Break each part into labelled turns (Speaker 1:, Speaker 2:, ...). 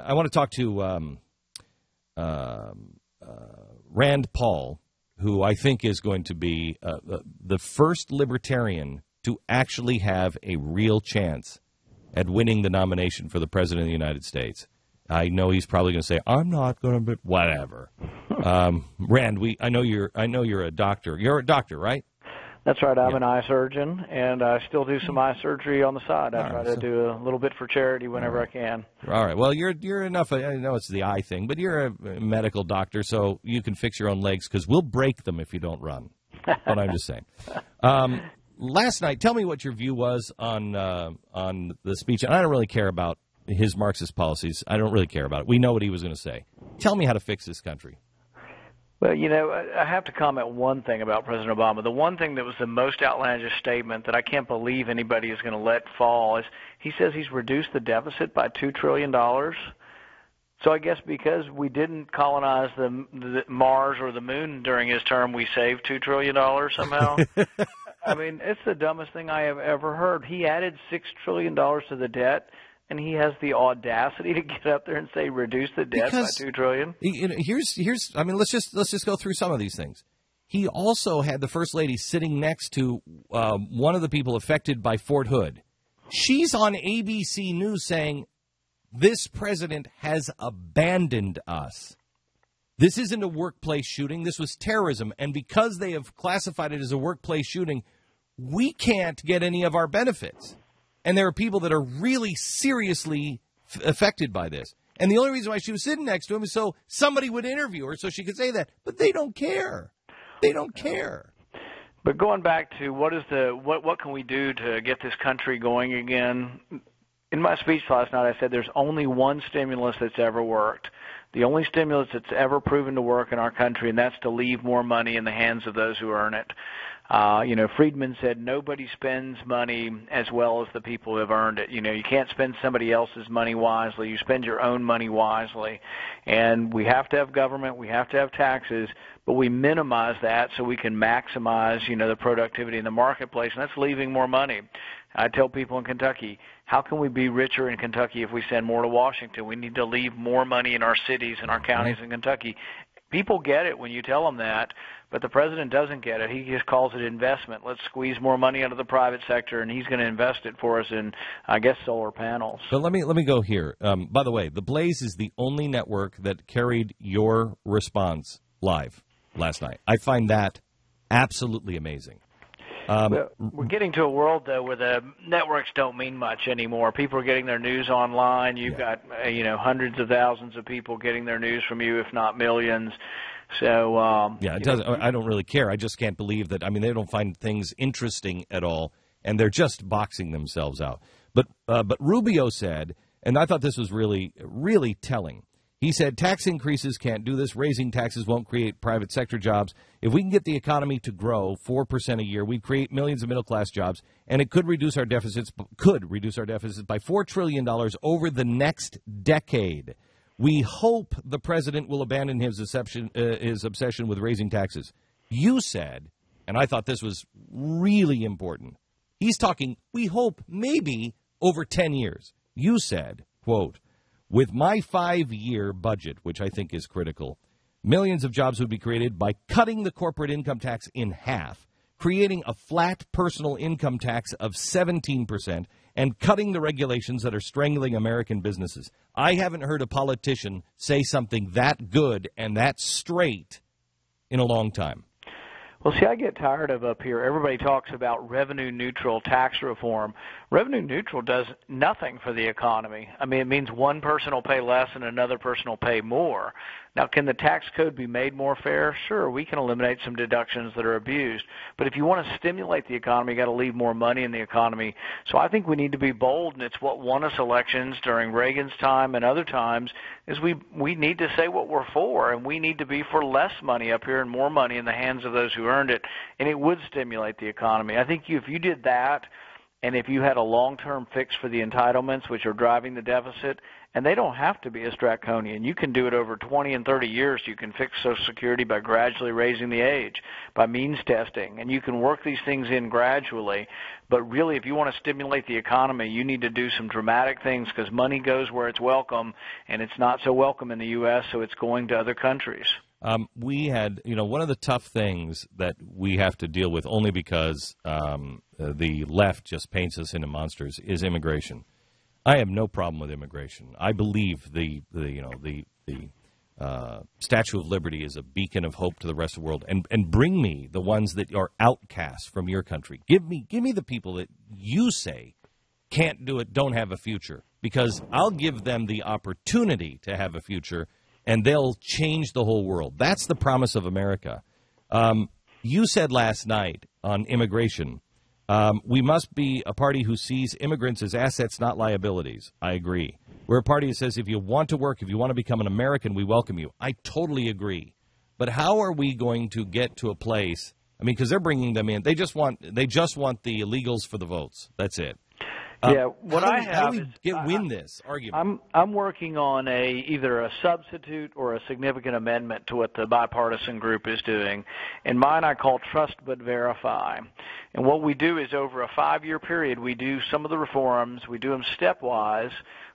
Speaker 1: I want to talk to Rand Paul, who I think is going to be the first libertarian to actually have a real chance at winning the nomination for the president of the United States. I know he's probably going to say, "I'm not going to," but whatever. Rand, I know you're a doctor. You're a doctor, right?
Speaker 2: That's right. I'm an eye surgeon, and I still do some eye surgery on the side. I try to do a little bit for charity whenever I can.
Speaker 1: All right. Well, you're enough. I know it's the eye thing, but you're a medical doctor, so you can fix your own legs because we'll break them if you don't run. But I'm just saying. Last night, tell me what your view was on the speech. And I don't really care about his Marxist policies. I don't really care about it. We know what he was going to say. Tell me how to fix this country.
Speaker 2: Well, I have to comment one thing about President Obama. The one thing that was the most outlandish statement that I can't believe anybody is going to let fall is he says he's reduced the deficit by $2 trillion. So I guess because we didn't colonize the Mars or the moon during his term, we saved $2 trillion somehow. I mean, it's the dumbest thing I have ever heard. He added $6 trillion to the debt, and he has the audacity to get up there and say reduce the debt by $2 trillion.
Speaker 1: Here's. I mean, let's just go through some of these things. He also had the First Lady sitting next to one of the people affected by Fort Hood. She's on ABC News saying this president has abandoned us. This isn't a workplace shooting. This was terrorism. And because they have classified it as a workplace shooting, we can't get any of our benefits. And there are people that are really seriously affected by this. And the only reason why she was sitting next to him is so somebody would interview her so she could say that. But they don't care. They don't care.
Speaker 2: But going back to what can we do to get this country going again? In my speech last night, I said there's only one stimulus that's ever worked. The only stimulus that's ever proven to work in our country, and that's to leave more money in the hands of those who earn it. Friedman said nobody spends money as well as the people who have earned it. You can't spend somebody else's money wisely. You spend your own money wisely. And we have to have government. We have to have taxes. But we minimize that so we can maximize, the productivity in the marketplace. And that's leaving more money. I tell people in Kentucky, how can we be richer in Kentucky if we send more to Washington? We need to leave more money in our cities and our counties in Kentucky. People get it when you tell them that, but the president doesn't get it. He just calls it investment. Let's squeeze more money out of the private sector, and he's going to invest it for us in, I guess, solar panels.
Speaker 1: But let me go here. By the way, TheBlaze is the only network that carried your response live last night. I find that absolutely amazing.
Speaker 2: We're getting to a world, though, where the networks don't mean much anymore. People are getting their news online. You've got, hundreds of thousands of people getting their news from you, if not millions. So,
Speaker 1: it doesn't. I don't really care. I just can't believe that. I mean, they don't find things interesting at all, and they're just boxing themselves out. But Rubio said, and I thought this was really, really telling. He said tax increases can't do this. Raising taxes won't create private sector jobs. If we can get the economy to grow 4% a year, we'd create millions of middle-class jobs, and it could reduce our deficits by $4 trillion over the next decade. We hope the president will abandon his obsession with raising taxes. You said, and I thought this was really important, he's talking, we hope, maybe over 10 years. You said, quote, with my 5-year budget, which I think is critical, millions of jobs would be created by cutting the corporate income tax in half, creating a flat personal income tax of 17%, and cutting the regulations that are strangling American businesses. I haven't heard a politician say something that good and that straight in a long time.
Speaker 2: Well, see, I get tired of up here. Everybody talks about revenue-neutral tax reform. Revenue-neutral does nothing for the economy. I mean, it means one person will pay less and another person will pay more. Now, can the tax code be made more fair? Sure, we can eliminate some deductions that are abused. But if you want to stimulate the economy, you got to leave more money in the economy. So I think we need to be bold, and it's what won us elections during Reagan's time and other times, is we need to say what we're for, and we need to be for less money up here and more money in the hands of those who earned it, and it would stimulate the economy. I think if you did that, and if you had a long-term fix for the entitlements, which are driving the deficit, and they don't have to be as draconian. You can do it over 20 and 30 years. You can fix Social Security by gradually raising the age, by means testing, and you can work these things in gradually. But really, if you want to stimulate the economy, you need to do some dramatic things because money goes where it's welcome, and it's not so welcome in the U.S., so it's going to other countries.
Speaker 1: We had, one of the tough things that we have to deal with only because the left just paints us into monsters is immigration. I have no problem with immigration. I believe the Statue of Liberty is a beacon of hope to the rest of the world. And bring me the ones that are outcasts from your country. Give me the people that you say can't do it, don't have a future, because I'll give them the opportunity to have a future, and they'll change the whole world. That's the promise of America. You said last night on immigration, we must be a party who sees immigrants as assets, not liabilities. I agree. We're a party that says if you want to work, if you want to become an American, we welcome you. I totally agree. But how are we going to get to a place? I mean, because they're bringing them in. They just want the illegals for the votes. That's it.
Speaker 2: Yeah, how
Speaker 1: do we win this argument?
Speaker 2: I'm working on either a substitute or a significant amendment to what the bipartisan group is doing. And mine I call Trust But Verify. And what we do is over a 5-year period, we do some of the reforms. We do them stepwise.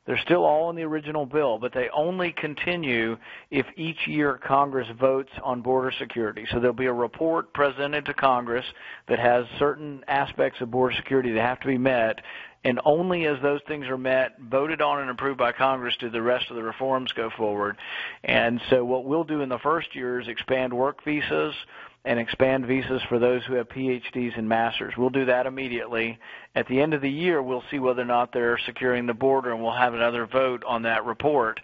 Speaker 2: They're still all in the original bill, but they only continue if each year Congress votes on border security. So there'll be a report presented to Congress that has certain aspects of border security that have to be met, and only as those things are met, voted on and approved by Congress, do the rest of the reforms go forward. And so what we'll do in the first year is expand work visas and expand visas for those who have PhDs and masters. We'll do that immediately. At the end of the year, we'll see whether or not they're securing the border, and we'll have another vote on that report.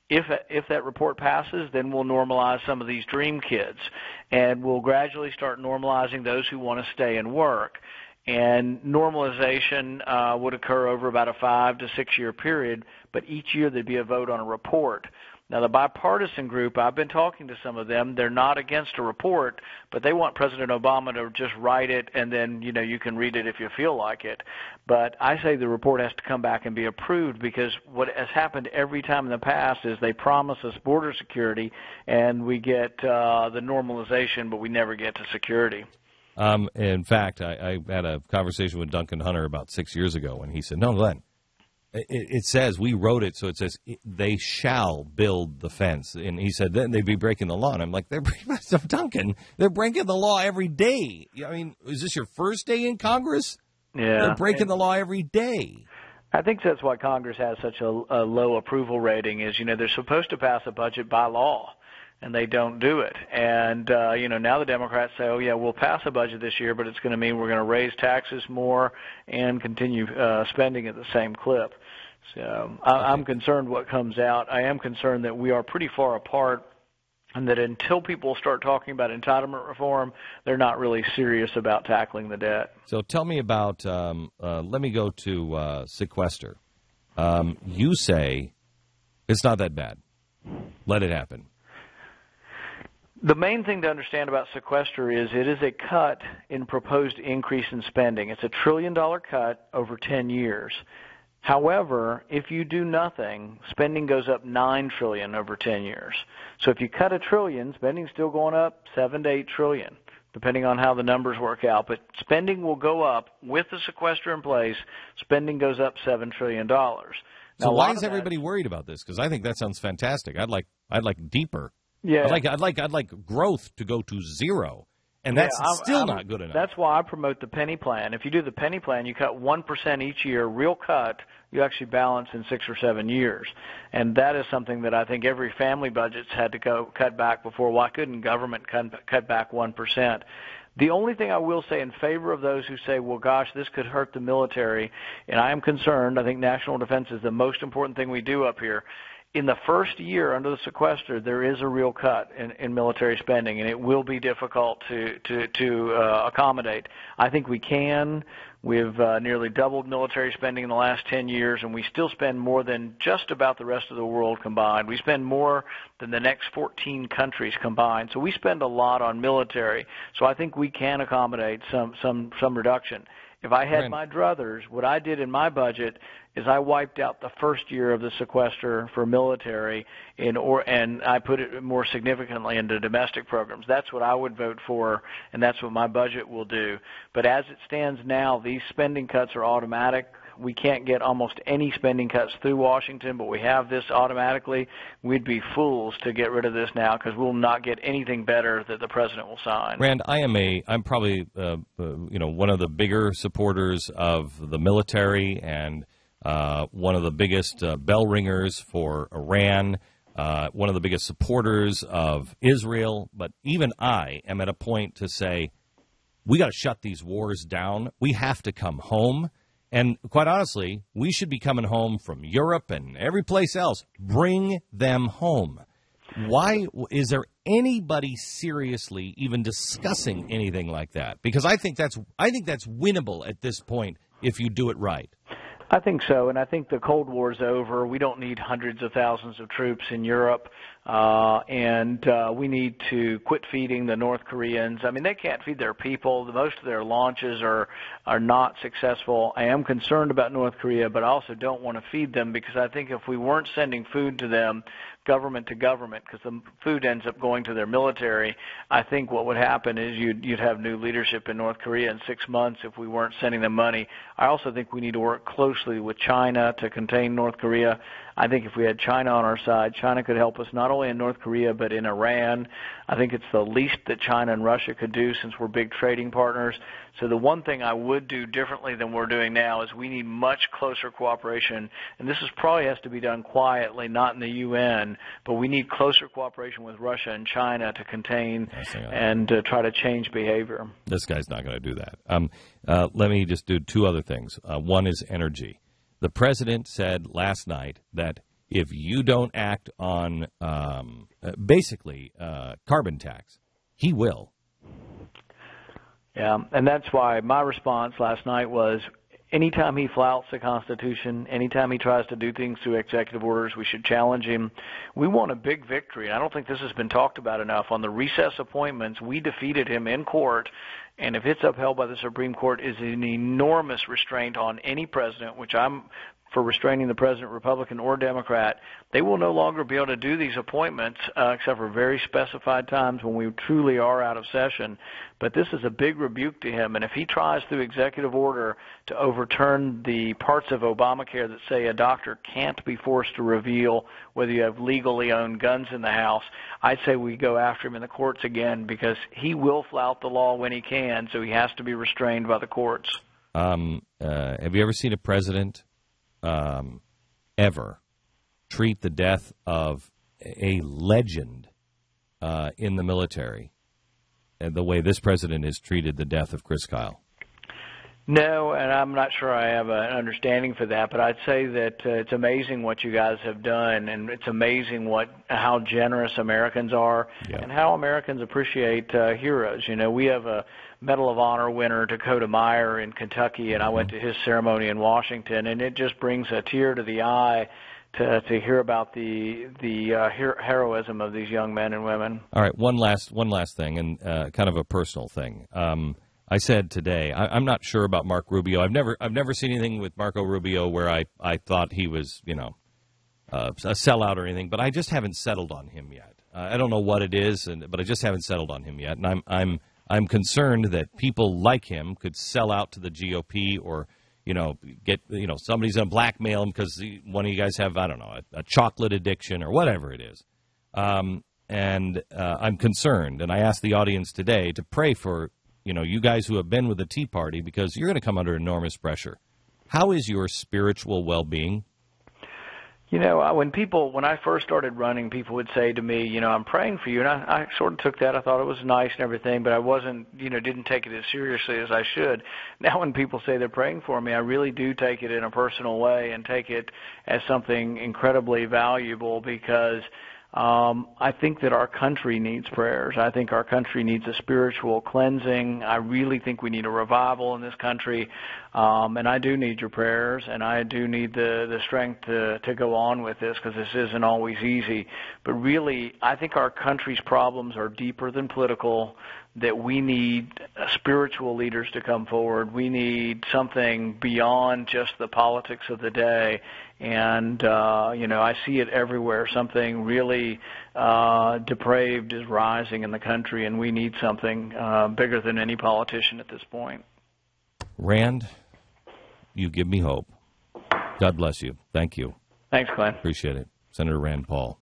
Speaker 2: If that report passes, then we'll normalize some of these dream kids, and we'll gradually start normalizing those who want to stay and work. And normalization would occur over about a 5 to 6 year period, but each year there'd be a vote on a report. Now, the bipartisan group, I've been talking to some of them. They're not against a report, but they want President Obama to just write it, and then, you can read it if you feel like it. But I say the report has to come back and be approved, because what has happened every time in the past is they promise us border security, and we get the normalization, but we never get to security.
Speaker 1: In fact, I had a conversation with Duncan Hunter about 6 years ago, and he said, no, Glenn, it says, we wrote it, so it says they shall build the fence. And he said, then they'd be breaking the law. And I'm like, Duncan, they're breaking the law every day. I mean, is this your first day in Congress?
Speaker 2: Yeah.
Speaker 1: They're breaking the law every day.
Speaker 2: I think that's why Congress has such a low approval rating is, they're supposed to pass a budget by law, and they don't do it. And, now the Democrats say, oh, yeah, we'll pass a budget this year, but it's going to mean we're going to raise taxes more and continue spending at the same clip. So I'm concerned what comes out. I am concerned that we are pretty far apart, and that until people start talking about entitlement reform, they're not really serious about tackling the debt.
Speaker 1: So tell me about, let me go to Sequester. You say it's not that bad. Let it happen.
Speaker 2: The main thing to understand about Sequester is it is a cut in proposed increase in spending. It's $1 trillion cut over 10 years. However, if you do nothing, spending goes up $9 trillion over 10 years. So if you cut $1 trillion, spending's still going up $7 to $8 trillion, depending on how the numbers work out. But spending will go up with the Sequester in place. Spending goes up $7 trillion. Now,
Speaker 1: so why is everybody worried about this? Because I think that sounds fantastic. I'd like deeper.
Speaker 2: Yeah,
Speaker 1: I'd like growth to go to zero, and that's still not good enough.
Speaker 2: That's why I promote the penny plan. If you do the penny plan, you cut 1% each year, real cut. You actually balance in 6 or 7 years, and that is something that I think every family budget's had to go cut back before. Why couldn't government cut back 1%? The only thing I will say in favor of those who say, well, gosh, this could hurt the military, and I am concerned. I think national defense is the most important thing we do up here. In the first year under the Sequester, there is a real cut in military spending, and it will be difficult to accommodate. I think we can. We've nearly doubled military spending in the last 10 years, and we still spend more than just about the rest of the world combined. We spend more than the next 14 countries combined, so we spend a lot on military. So I think we can accommodate some reduction. If I had
Speaker 1: Right.
Speaker 2: my druthers, what I did in my budget is I wiped out the first year of the sequester for military, and I put it more significantly into domestic programs. That's what I would vote for, and that's what my budget will do. But as it stands now, these spending cuts are automatic. We can't get almost any spending cuts through Washington, but we have this automatically. We'd be fools to get rid of this now because we'll not get anything better that the president will sign.
Speaker 1: Rand, I'm probably one of the bigger supporters of the military and one of the biggest bell ringers for Iran, one of the biggest supporters of Israel. But even I am at a point to say we got to shut these wars down. We have to come home. And quite honestly, we should be coming home from Europe and every place else. Bring them home. Why is there anybody seriously even discussing anything like that? Because I think that's winnable at this point if you do it right.
Speaker 2: I think so, and I think the Cold War's over. We don't need hundreds of thousands of troops in Europe, and we need to quit feeding the North Koreans. I mean, they can't feed their people. Most of their launches are not successful. I am concerned about North Korea, but I also don't want to feed them because I think if we weren't sending food to them, government to government, because the food ends up going to their military, I think what would happen is you'd have new leadership in North Korea in 6 months if we weren't sending them money. I also think we need to work closely with China to contain North Korea. I think if we had China on our side, China could help us not only in North Korea but in Iran. I think it's the least that China and Russia could do since we're big trading partners. So the one thing I would do differently than we're doing now is we need much closer cooperation, and this probably has to be done quietly, not in the UN, but we need closer cooperation with Russia and China to contain and try to change behavior.
Speaker 1: This guy's not going to do that. Let me just do two other things. One is energy. The president said last night that if you don't act on basically carbon tax, he will.
Speaker 2: Yeah, and that's why my response last night was anytime he flouts the Constitution, anytime he tries to do things through executive orders, we should challenge him. We want a big victory. I don't think this has been talked about enough. On the recess appointments, we defeated him in court, and if it's upheld by the Supreme Court, is an enormous restraint on any president, which I'm for restraining the president, Republican or Democrat. They will no longer be able to do these appointments except for very specified times when we truly are out of session. But this is a big rebuke to him, and if he tries through executive order to overturn the parts of Obamacare that say a doctor can't be forced to reveal whether you have legally owned guns in the house, I'd say we go after him in the courts again because he will flout the law when he can, so he has to be restrained by the courts.
Speaker 1: Have you ever seen a president ever treat the death of a legend in the military the way this president has treated the death of Chris Kyle?
Speaker 2: No, and I'm not sure I have an understanding for that, but I'd say that it's amazing what you guys have done, and it's amazing how generous Americans are and how Americans appreciate heroes. You know, we have a Medal of Honor winner, Dakota Meyer, in Kentucky, and I went to his ceremony in Washington, and it just brings a tear to the eye to hear about the heroism of these young men and women. All
Speaker 1: right, one last thing, and kind of a personal thing. I said today, I'm not sure about Mark Rubio. I've never seen anything with Marco Rubio where I thought he was, a sellout or anything, but I just haven't settled on him yet. I don't know what it is, but I just haven't settled on him yet, and I'm concerned that people like him could sell out to the GOP or, get, somebody's going to blackmail him because one of you guys have, I don't know, a chocolate addiction or whatever it is. And I'm concerned, and I asked the audience today to pray for, you guys who have been with the Tea Party because you're going to come under enormous pressure. How is your spiritual well-being?
Speaker 2: When I first started running, people would say to me, I'm praying for you. And I sort of took that. I thought it was nice and everything, but I wasn't, didn't take it as seriously as I should. Now when people say they're praying for me, I really do take it in a personal way and take it as something incredibly valuable because I think that our country needs prayers. I think our country needs a spiritual cleansing. I really think we need a revival in this country. And I do need your prayers, and I do need the strength to go on with this, because this isn't always easy. But really, I think our country's problems are deeper than political, that we need spiritual leaders to come forward. We need something beyond just the politics of the day. And, I see it everywhere. Something really depraved is rising in the country, and we need something bigger than any politician at this point.
Speaker 1: Rand, you give me hope. God bless you. Thank you.
Speaker 2: Thanks, Glenn.
Speaker 1: Appreciate it. Senator Rand Paul.